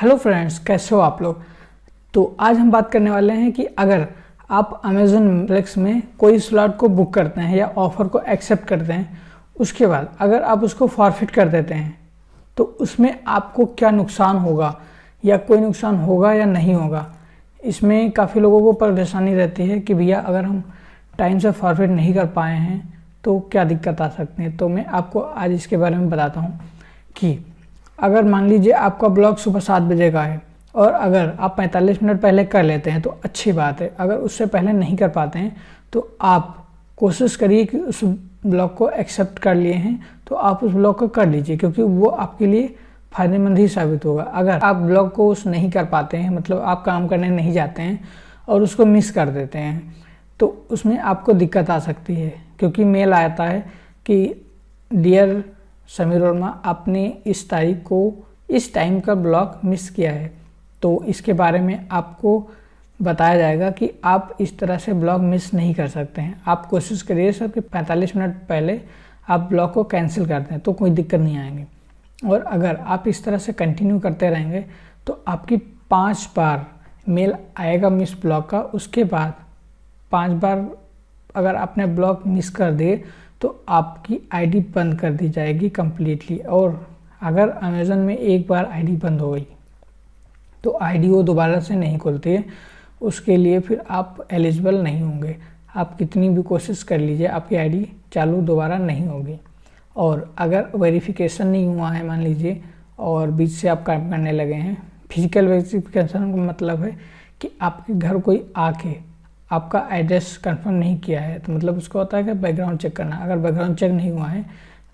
Hello friends, कैसे हो आप लोग। तो आज हम बात करने वाले हैं कि अगर आप अमेज़न फ्लेक्स में कोई स्लॉट को बुक करते हैं या ऑफ़र को एक्सेप्ट करते हैं, उसके बाद अगर आप उसको फॉरफिट कर देते हैं तो उसमें आपको क्या नुकसान होगा या कोई नुकसान होगा या नहीं होगा। इसमें काफ़ी लोगों को परेशानी रहती है कि भैया अगर हम टाइम से फॉरफिट नहीं कर पाए हैं तो क्या दिक्कत आ सकती है। तो मैं आपको आज इसके बारे में बताता हूँ कि अगर मान लीजिए आपका ब्लॉग सुबह 7 बजे का है और अगर आप 45 मिनट पहले कर लेते हैं तो अच्छी बात है। अगर उससे पहले नहीं कर पाते हैं तो आप कोशिश करिए कि उस ब्लॉग को एक्सेप्ट कर लिए हैं तो आप उस ब्लॉग को कर लीजिए, क्योंकि वो आपके लिए फ़ायदेमंद ही साबित होगा। अगर आप ब्लॉग को उस नहीं कर पाते हैं, मतलब आप काम करने नहीं जाते हैं और उसको मिस कर देते हैं, तो उसमें आपको दिक्कत आ सकती है। क्योंकि मेल आता है कि डियर समीर वर्मा, आपने इस तारीख को इस टाइम का ब्लॉग मिस किया है। तो इसके बारे में आपको बताया जाएगा कि आप इस तरह से ब्लॉग मिस नहीं कर सकते हैं। आप कोशिश करिए सर कि 45 मिनट पहले आप ब्लॉग को कैंसिल कर दें तो कोई दिक्कत नहीं आएगी। और अगर आप इस तरह से कंटिन्यू करते रहेंगे तो आपकी 5 बार मेल आएगा मिस ब्लॉग का। उसके बाद 5 बार अगर आपने ब्लॉग मिस कर दिए तो आपकी आईडी बंद कर दी जाएगी कम्प्लीटली। और अगर अमेज़न में एक बार आईडी बंद हो गई तो आईडी वो दोबारा से नहीं खुलती है। उसके लिए फिर आप एलिजिबल नहीं होंगे। आप कितनी भी कोशिश कर लीजिए, आपकी आईडी चालू दोबारा नहीं होगी। और अगर वेरिफिकेशन नहीं हुआ है मान लीजिए और बीच से आप काम करने लगे हैं, फिजिकल वेरिफिकेशन का मतलब है कि आपके घर कोई आके आपका एड्रेस कंफर्म नहीं किया है, तो मतलब उसको होता है कि बैकग्राउंड चेक करना। अगर बैकग्राउंड चेक नहीं हुआ है,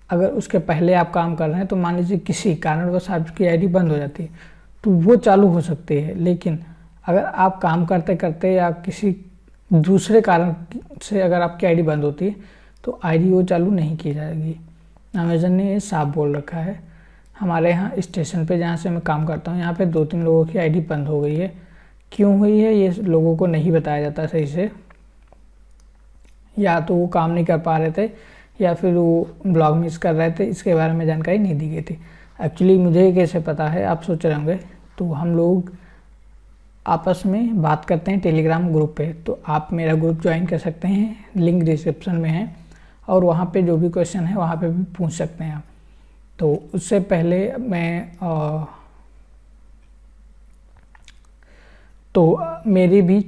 अगर उसके पहले आप काम कर रहे हैं तो मान लीजिए किसी कारणवश आपकी आईडी बंद हो जाती है तो वो चालू हो सकती है। लेकिन अगर आप काम करते करते या किसी दूसरे कारण से अगर आपकी आईडी बंद होती है तो आईडी वो चालू नहीं की जाएगी। अमेज़न ने ये साफ बोल रखा है। हमारे यहाँ स्टेशन पे जहाँ से मैं काम करता हूँ, यहाँ पे 2-3 लोगों की आईडी बंद हो गई है। क्यों हुई है ये लोगों को नहीं बताया जाता सही से, या तो वो काम नहीं कर पा रहे थे या फिर वो ब्लॉग मिस कर रहे थे, इसके बारे में जानकारी नहीं दी गई थी। एक्चुअली मुझे कैसे पता है आप सोच रहे होंगे। तो हम लोग आपस में बात करते हैं टेलीग्राम ग्रुप पे, तो आप मेरा ग्रुप ज्वाइन कर सकते हैं, लिंक डिस्क्रिप्शन में है। और वहाँ पे जो भी क्वेश्चन है वहाँ पे भी पूछ सकते हैं आप। तो उससे पहले मेरे भी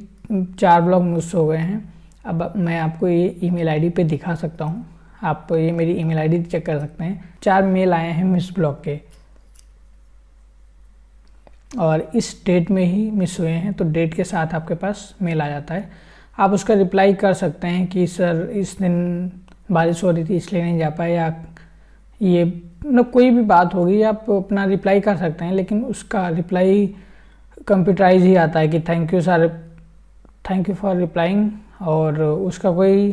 4 ब्लॉग मिस हो गए हैं। अब मैं आपको ये ईमेल आईडी पे दिखा सकता हूँ। आप ये मेरी ईमेल आईडी चेक कर सकते हैं। 4 मेल आए हैं मिस ब्लॉग के और इस डेट में ही मिस हुए हैं। तो डेट के साथ आपके पास मेल आ जाता है। आप उसका रिप्लाई कर सकते हैं कि सर इस दिन बारिश हो रही थी इसलिए नहीं जा पाए, या ये मतलब कोई भी बात होगी आप अपना रिप्लाई कर सकते हैं। लेकिन उसका रिप्लाई कंप्यूटराइज ही आता है कि thank you sir, thank you for replying. और उसका कोई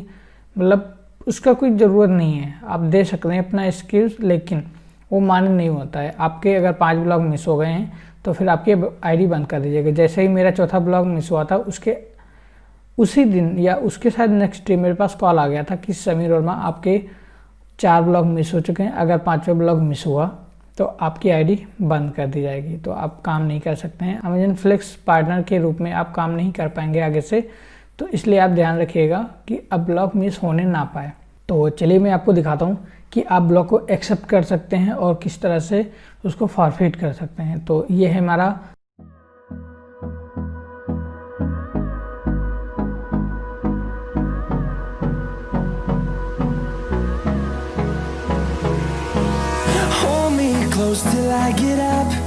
मतलब उसका कोई ज़रूरत नहीं है। आप दे सकते हैं अपना एक्सक्यूज़, लेकिन वो मान्य नहीं होता है। आपके अगर 5 ब्लॉग मिस हो गए हैं तो फिर आपकी आईडी बंद कर दीजिएगा। जैसे ही मेरा चौथा ब्लॉग मिस हुआ था उसके उसी दिन या उसके साथ नेक्स्ट डे मेरे पास कॉल आ गया था कि समीर वर्मा आपके 4 ब्लॉग मिस हो चुके हैं, अगर 5वां ब्लॉग मिस हुआ तो आपकी आईडी बंद कर दी जाएगी। तो आप काम नहीं कर सकते हैं। अमेज़न फ्लेक्स पार्टनर के रूप में आप काम नहीं कर पाएंगे आगे से। तो इसलिए आप ध्यान रखिएगा कि अब ब्लॉग मिस होने ना पाए। तो चलिए मैं आपको दिखाता हूँ कि आप ब्लॉग को एक्सेप्ट कर सकते हैं और किस तरह से उसको फॉरफिट कर सकते हैं। तो ये है हमारा Hold me close till I get up.